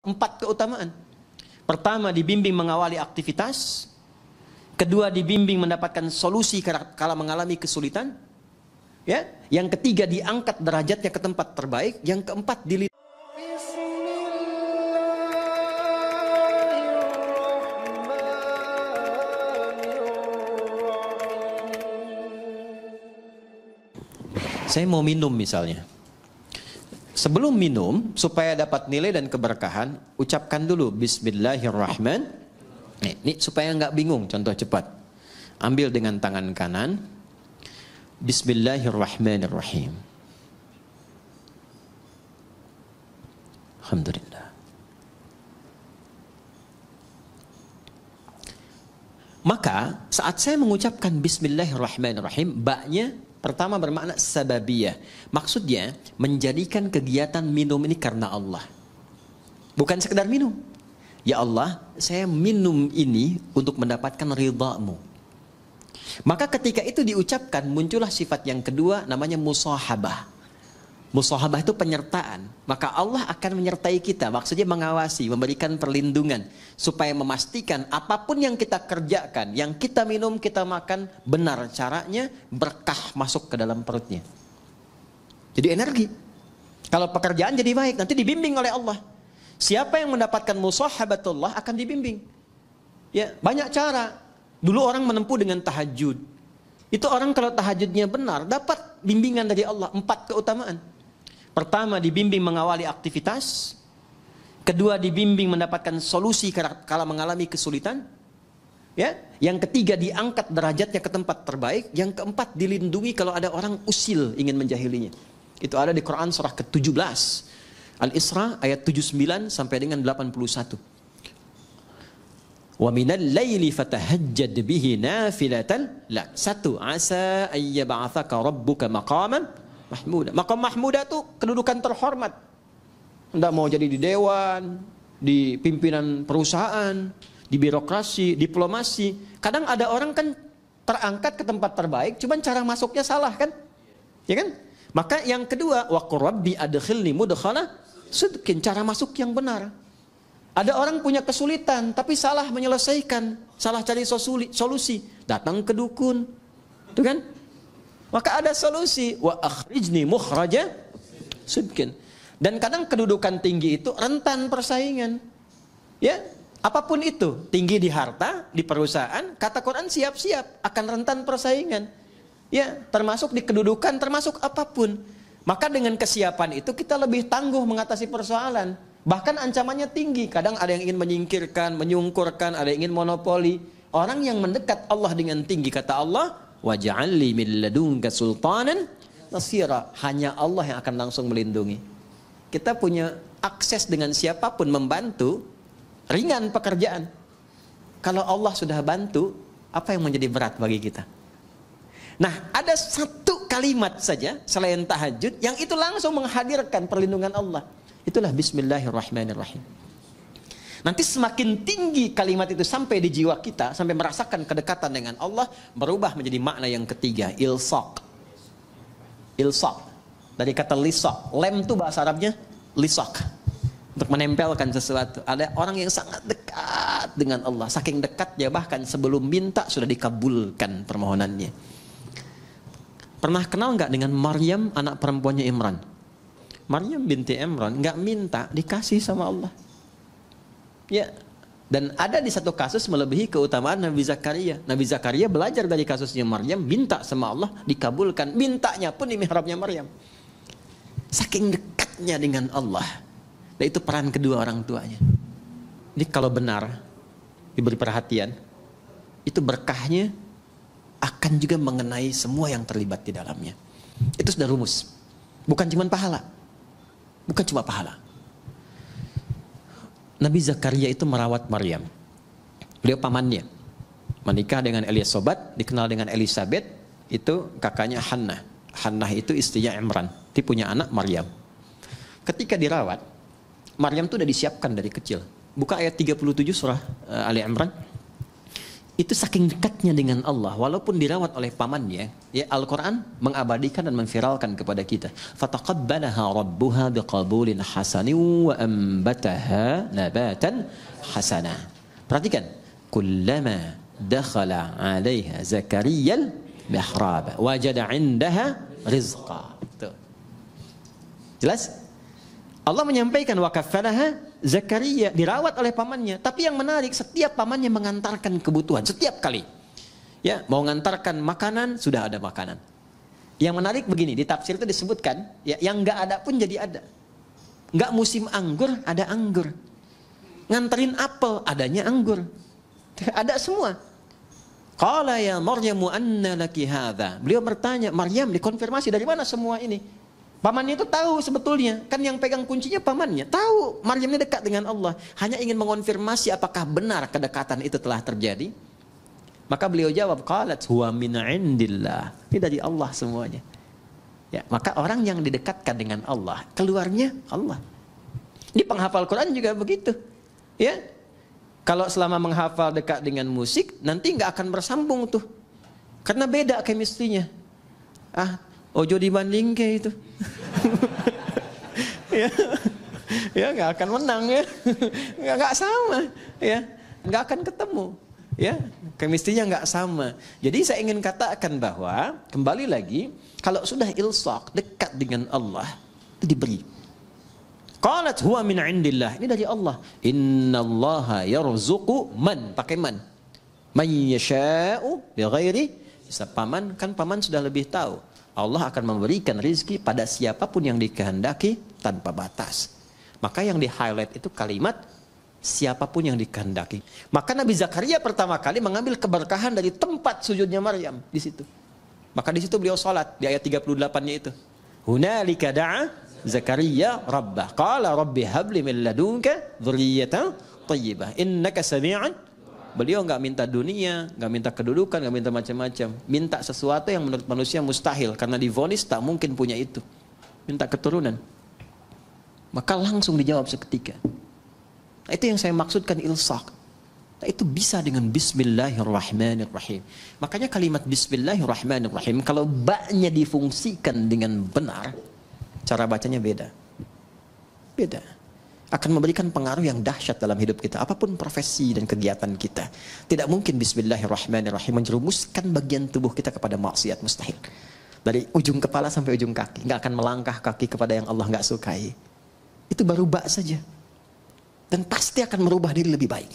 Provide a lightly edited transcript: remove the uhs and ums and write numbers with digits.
4 keutamaan. Pertama, dibimbing mengawali aktivitas. Kedua, dibimbing mendapatkan solusi kala mengalami kesulitan. Ya, yang ketiga, diangkat derajatnya ke tempat terbaik. Yang keempat, saya mau minum misalnya. Sebelum minum, supaya dapat nilai dan keberkahan, ucapkan dulu Bismillahirrahmanirrahim. Ini supaya nggak bingung, contoh cepat. Ambil dengan tangan kanan. Bismillahirrahmanirrahim. Alhamdulillah. Maka saat saya mengucapkan Bismillahirrahmanirrahim, baknya pertama bermakna sababiyah. Maksudnya menjadikan kegiatan minum ini karena Allah. Bukan sekedar minum. Ya Allah, saya minum ini untuk mendapatkan ridha-Mu. Maka ketika itu diucapkan, muncullah sifat yang kedua, namanya musahabah. Musahabah itu penyertaan. Maka Allah akan menyertai kita. Maksudnya mengawasi, memberikan perlindungan. Supaya memastikan apapun yang kita kerjakan, yang kita minum, kita makan, benar caranya, berkah masuk ke dalam perutnya. Jadi energi. Kalau pekerjaan jadi baik, nanti dibimbing oleh Allah. Siapa yang mendapatkan musahabatullah akan dibimbing. Ya, banyak cara. Dulu orang menempuh dengan tahajud. Itu orang kalau tahajudnya benar, dapat bimbingan dari Allah. 4 keutamaan. Pertama, dibimbing mengawali aktivitas. Kedua, dibimbing mendapatkan solusi kala mengalami kesulitan. Ya, yang ketiga, diangkat derajatnya ke tempat terbaik. Yang keempat, dilindungi kalau ada orang usil ingin menjahilinya. Itu ada di Quran surah ke-17. Al-Isra ayat 79 sampai dengan 81. Wa minal laili fatahajjad bihi nafilatan lak. 1. Asa ayyab'atsaka rabbuka maqaman mahmuda. Maqam mahmuda itu kedudukan terhormat. Tidak mau jadi di dewan, di pimpinan perusahaan, di birokrasi, diplomasi. Kadang ada orang kan terangkat ke tempat terbaik, cuman cara masuknya salah kan? Ya kan? Maka yang kedua, wa qur rabbi adkhilni mudkhala sidqin, cara masuk yang benar. Ada orang punya kesulitan tapi salah menyelesaikan, salah cari solusi, datang ke dukun. Itu kan? Maka ada solusi, wa akhrijni mukhraja sidqin. Dan kadang kedudukan tinggi itu rentan persaingan. Ya, apapun itu, tinggi di harta, di perusahaan, kata Quran siap-siap akan rentan persaingan. Ya, termasuk di kedudukan, termasuk apapun. Maka dengan kesiapan itu kita lebih tangguh mengatasi persoalan. Bahkan ancamannya tinggi. Kadang ada yang ingin menyingkirkan, menyungkurkan, ada yang ingin monopoli. Orang yang mendekat Allah dengan tinggi, kata Allah, waj'alli min ladunka sultanan nasira. Hanya Allah yang akan langsung melindungi. Kita punya akses dengan siapapun membantu, ringan pekerjaan. Kalau Allah sudah bantu, apa yang menjadi berat bagi kita? Nah, ada satu kalimat saja selain tahajud yang itu langsung menghadirkan perlindungan Allah. Itulah Bismillahirrahmanirrahim. Nanti semakin tinggi kalimat itu sampai di jiwa kita, sampai merasakan kedekatan dengan Allah, berubah menjadi makna yang ketiga, ilsaq. Ilsaq. Dari kata lisaq. Lem itu bahasa Arabnya lisaq. Untuk menempelkan sesuatu. Ada orang yang sangat dekat dengan Allah. Saking dekatnya bahkan sebelum minta sudah dikabulkan permohonannya. Pernah kenal nggak dengan Maryam, anak perempuannya Imran? Maryam binti Imran nggak minta, dikasih sama Allah. Ya, dan ada di satu kasus melebihi keutamaan Nabi Zakaria. Nabi Zakaria belajar dari kasusnya Maryam, minta sama Allah, dikabulkan. Mintanya pun di mihrabnya Maryam. Saking dekatnya dengan Allah. Dan itu peran kedua orang tuanya. Jadi kalau benar diberi perhatian, itu berkahnya akan juga mengenai semua yang terlibat di dalamnya. Itu sudah rumus. Bukan cuma pahala. Bukan cuma pahala. Nabi Zakaria itu merawat Maryam. Beliau pamannya. Menikah dengan Elizabeth, dikenal dengan Elizabeth, itu kakaknya Hannah. Hannah itu istrinya Imran. Dia punya anak Maryam. Ketika dirawat, Maryam itu sudah disiapkan dari kecil. Buka ayat 37 surah Ali Imran. Itu saking dekatnya dengan Allah, walaupun dirawat oleh pamannya, ya Al-Quran mengabadikan dan memviralkan kepada kita. Fataqabbalaha rabbuha biqabulin hasanin wa ambataha nabatan hasana. Perhatikan, kullama dakhala 'alaiha Zakariyal mihrab wajada 'indaha rizqa. Tuh. Jelas? Allah menyampaikan wa kaffalaha Zakaria, dirawat oleh pamannya. Tapi yang menarik, setiap pamannya mengantarkan kebutuhan setiap kali. Ya, mau mengantarkan makanan, sudah ada makanan. Yang menarik begini, di tafsir itu disebutkan, ya, yang enggak ada pun jadi ada. Enggak musim anggur, ada anggur. Nganterin apel, adanya anggur. Ada semua. Qala ya Maryamu anna laki hadza. Beliau bertanya, Maryam, dikonfirmasi dari mana semua ini? Pamannya itu tahu sebetulnya, kan yang pegang kuncinya pamannya. Tahu Maryam ini dekat dengan Allah, hanya ingin mengonfirmasi apakah benar kedekatan itu telah terjadi. Maka beliau jawab, qalat huwa min indillah. Ini dari Allah semuanya. Ya, maka orang yang didekatkan dengan Allah, keluarnya Allah. Di penghafal Quran juga begitu. Ya. Kalau selama menghafal dekat dengan musik, nanti nggak akan bersambung tuh. Karena beda chemistry-nya. Ojo dibanding kayak itu. Ya nggak akan menang ya. Nggak sama ya. Nggak akan ketemu ya. Chemistry-nya nggak sama. Jadi saya ingin katakan bahwa kembali lagi, kalau sudah ilsaq, dekat dengan Allah, itu diberi. Qalat huwa min indillah. Ini dari Allah. Innallaha yarzuqu man, pakai man. Man yasha'u bighairi hisab. Paman sudah lebih tahu. Allah akan memberikan rizki pada siapapun yang dikehendaki tanpa batas. Maka yang di-highlight itu kalimat siapapun yang dikehendaki. Maka Nabi Zakaria pertama kali mengambil keberkahan dari tempat sujudnya Maryam di situ. Maka di situ beliau salat di ayat 38-nya itu. Hunalika da'a Zakaria rabbah. Qala rabbi habli min ladunka dzurriyyatan thayyibah. Innaka sami'un. Beliau nggak minta dunia, nggak minta kedudukan, nggak minta macam-macam. Minta sesuatu yang menurut manusia mustahil, karena divonis tak mungkin punya itu. Minta keturunan. Maka langsung dijawab seketika. Nah, itu yang saya maksudkan ilsaq. Nah, itu bisa dengan Bismillahirrahmanirrahim. Makanya kalimat Bismillahirrahmanirrahim, kalau ba-nya difungsikan dengan benar, cara bacanya beda. Beda. Akan memberikan pengaruh yang dahsyat dalam hidup kita, apapun profesi dan kegiatan kita. Tidak mungkin Bismillahirrahmanirrahim menjerumuskan bagian tubuh kita kepada maksiat, mustahil. Dari ujung kepala sampai ujung kaki, nggak akan melangkah kaki kepada yang Allah nggak sukai. Itu baru ba saja, dan pasti akan merubah diri lebih baik.